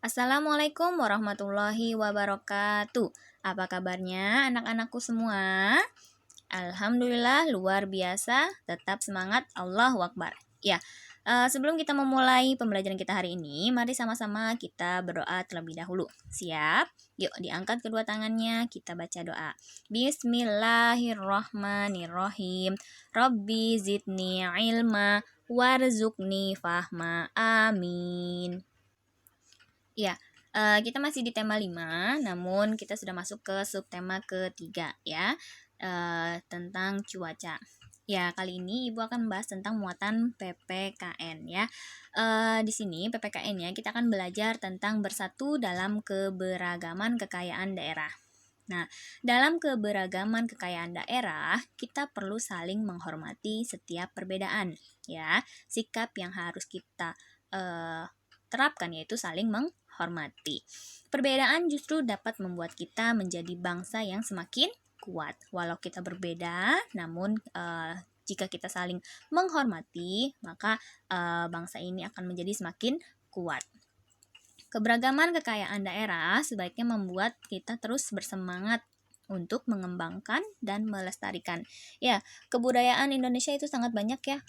Assalamualaikum warahmatullahi wabarakatuh. Apa kabarnya anak-anakku semua? Alhamdulillah luar biasa, tetap semangat, Allahu Akbar. Ya, sebelum kita memulai pembelajaran kita hari ini, mari sama-sama kita berdoa terlebih dahulu. Siap? Yuk diangkat kedua tangannya, kita baca doa. Bismillahirrahmanirrahim. Rabbi zidni ilma warzuqni fahma. Amin. Ya, kita masih di tema 5, namun kita sudah masuk ke subtema ketiga ya, tentang cuaca. Ya, kali ini Ibu akan membahas tentang muatan PPKN ya. Di sini PPKN-nya kita akan belajar tentang bersatu dalam keberagaman kekayaan daerah. Nah, dalam keberagaman kekayaan daerah, kita perlu saling menghormati setiap perbedaan ya. Sikap yang harus kita terapkan yaitu saling menghormati. Perbedaan justru dapat membuat kita menjadi bangsa yang semakin kuat. Walau kita berbeda, namun jika kita saling menghormati, maka bangsa ini akan menjadi semakin kuat. Keberagaman kekayaan daerah sebaiknya membuat kita terus bersemangat untuk mengembangkan dan melestarikan. Ya, kebudayaan Indonesia itu sangat banyak ya,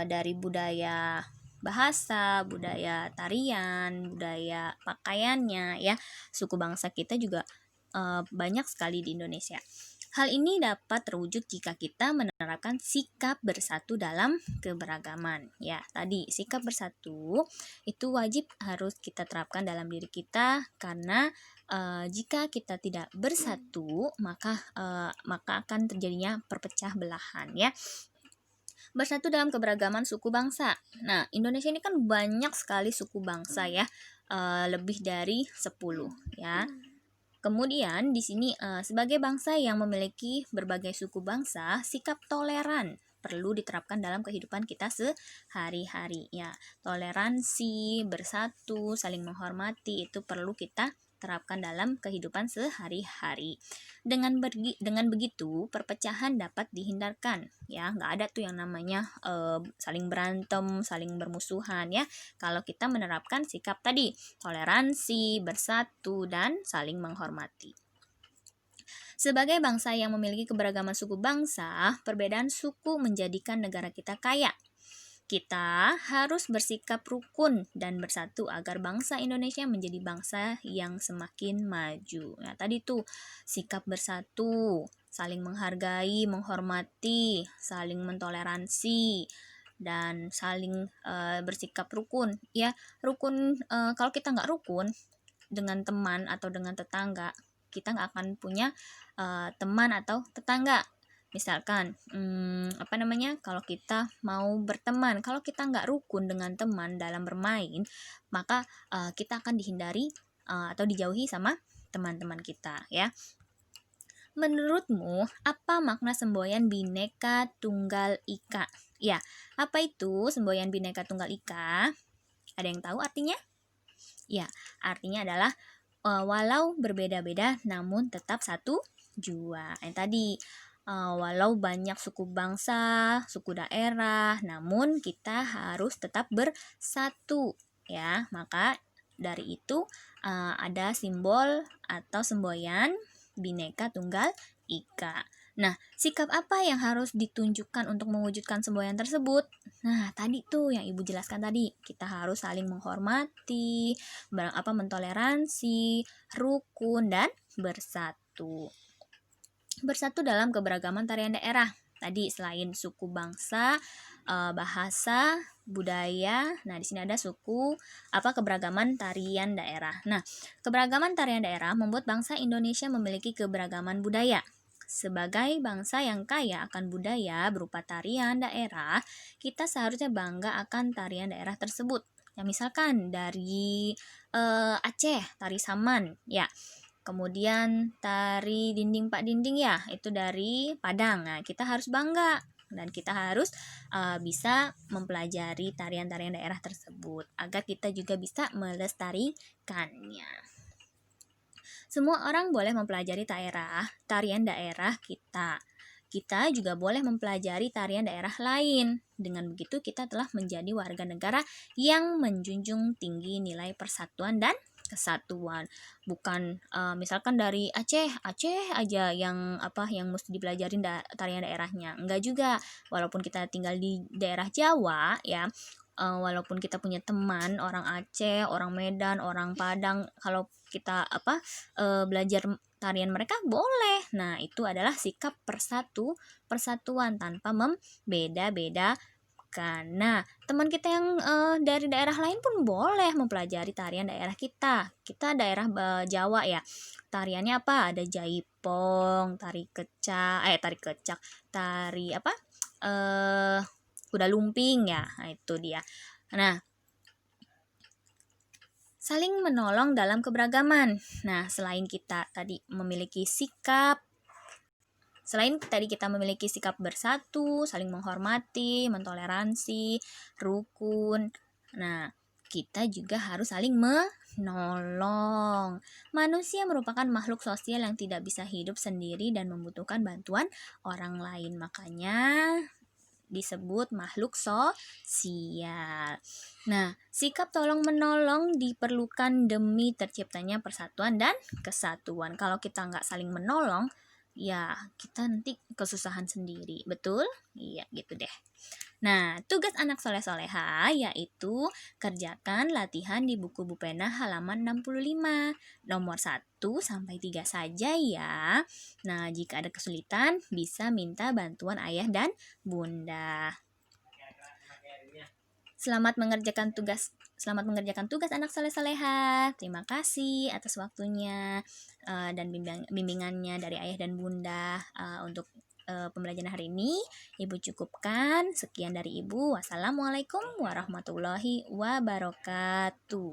dari budaya bahasa, budaya tarian, budaya pakaiannya ya. Suku bangsa kita juga banyak sekali di Indonesia. Hal ini dapat terwujud jika kita menerapkan sikap bersatu dalam keberagaman. Ya, tadi sikap bersatu itu wajib harus kita terapkan dalam diri kita karena jika kita tidak bersatu maka akan terjadinya perpecah belahan ya. Bersatu dalam keberagaman suku bangsa. Nah, Indonesia ini kan banyak sekali suku bangsa ya, lebih dari 10 ya. Kemudian di sini sebagai bangsa yang memiliki berbagai suku bangsa, sikap toleran perlu diterapkan dalam kehidupan kita sehari-hari ya. Toleransi, bersatu, saling menghormati itu perlu kita terapkan dalam kehidupan sehari-hari. Dengan begitu perpecahan dapat dihindarkan ya, nggak ada tuh yang namanya saling berantem, saling bermusuhan ya. Kalau kita menerapkan sikap tadi, toleransi, bersatu, dan saling menghormati. Sebagai bangsa yang memiliki keberagaman suku bangsa, perbedaan suku menjadikan negara kita kaya. Kita harus bersikap rukun dan bersatu agar bangsa Indonesia menjadi bangsa yang semakin maju. Nah, tadi tuh sikap bersatu, saling menghargai, menghormati, saling mentoleransi, dan saling bersikap rukun. Ya, rukun kalau kita nggak rukun dengan teman atau dengan tetangga, kita nggak akan punya teman atau tetangga. Misalkan, kalau kita mau berteman, kalau kita nggak rukun dengan teman dalam bermain, maka kita akan dihindari atau dijauhi sama teman-teman kita ya. Menurutmu, apa makna semboyan Bhinneka Tunggal Ika? Ya, apa itu semboyan Bhinneka Tunggal Ika? Ada yang tahu artinya? Ya, artinya adalah walau berbeda-beda namun tetap satu jua. Yang tadi, walau banyak suku bangsa, suku daerah, namun kita harus tetap bersatu ya. Maka dari itu ada simbol atau semboyan Bhinneka Tunggal Ika. Nah, sikap apa yang harus ditunjukkan untuk mewujudkan semboyan tersebut? Nah, tadi tuh yang Ibu jelaskan tadi, kita harus saling menghormati, mentoleransi, rukun, dan bersatu. Bersatu dalam keberagaman tarian daerah. Tadi selain suku bangsa, bahasa, budaya, nah di sini ada keberagaman tarian daerah. Nah, keberagaman tarian daerah membuat bangsa Indonesia memiliki keberagaman budaya. Sebagai bangsa yang kaya akan budaya berupa tarian daerah, kita seharusnya bangga akan tarian daerah tersebut. Ya, misalkan dari Aceh, tari Saman, ya. Kemudian tari dinding Pak Dinding ya, itu dari Padang. Nah, kita harus bangga dan kita harus bisa mempelajari tarian-tarian daerah tersebut agar kita juga bisa melestarikannya. Semua orang boleh mempelajari tarian daerah kita. Kita juga boleh mempelajari tarian daerah lain. Dengan begitu kita telah menjadi warga negara yang menjunjung tinggi nilai persatuan dan kesatuan. Bukan misalkan dari Aceh aja yang yang mesti dipelajarin tarian daerahnya. Enggak juga. Walaupun kita tinggal di daerah Jawa ya, walaupun kita punya teman orang Aceh, orang Medan, orang Padang, kalau kita belajar tarian mereka boleh. Nah, itu adalah sikap persatuan tanpa membeda-beda. Karena teman kita yang dari daerah lain pun boleh mempelajari tarian daerah kita. Kita daerah Jawa ya. Tariannya apa? Ada jaipong, tari kecak, tari kuda lumping ya. Nah, itu dia. Nah, saling menolong dalam keberagaman. Nah, selain kita tadi memiliki sikap bersatu, saling menghormati, mentoleransi, rukun. Nah, kita juga harus saling menolong. Manusia merupakan makhluk sosial yang tidak bisa hidup sendiri dan membutuhkan bantuan orang lain. Makanya disebut makhluk sosial. Nah, sikap tolong-menolong diperlukan demi terciptanya persatuan dan kesatuan. Kalau kita nggak saling menolong, ya kita nanti kesusahan sendiri. Betul? Iya, gitu deh. Nah, tugas anak soleh-soleha yaitu kerjakan latihan di buku Bu Pena halaman 65, nomor 1 sampai 3 saja ya. Nah, jika ada kesulitan bisa minta bantuan ayah dan bunda. Selamat mengerjakan tugas anak soleh-soleha. Terima kasih atas waktunya dan bimbingannya dari ayah dan bunda untuk pembelajaran hari ini. Ibu cukupkan. Sekian dari Ibu. Wassalamualaikum warahmatullahi wabarakatuh.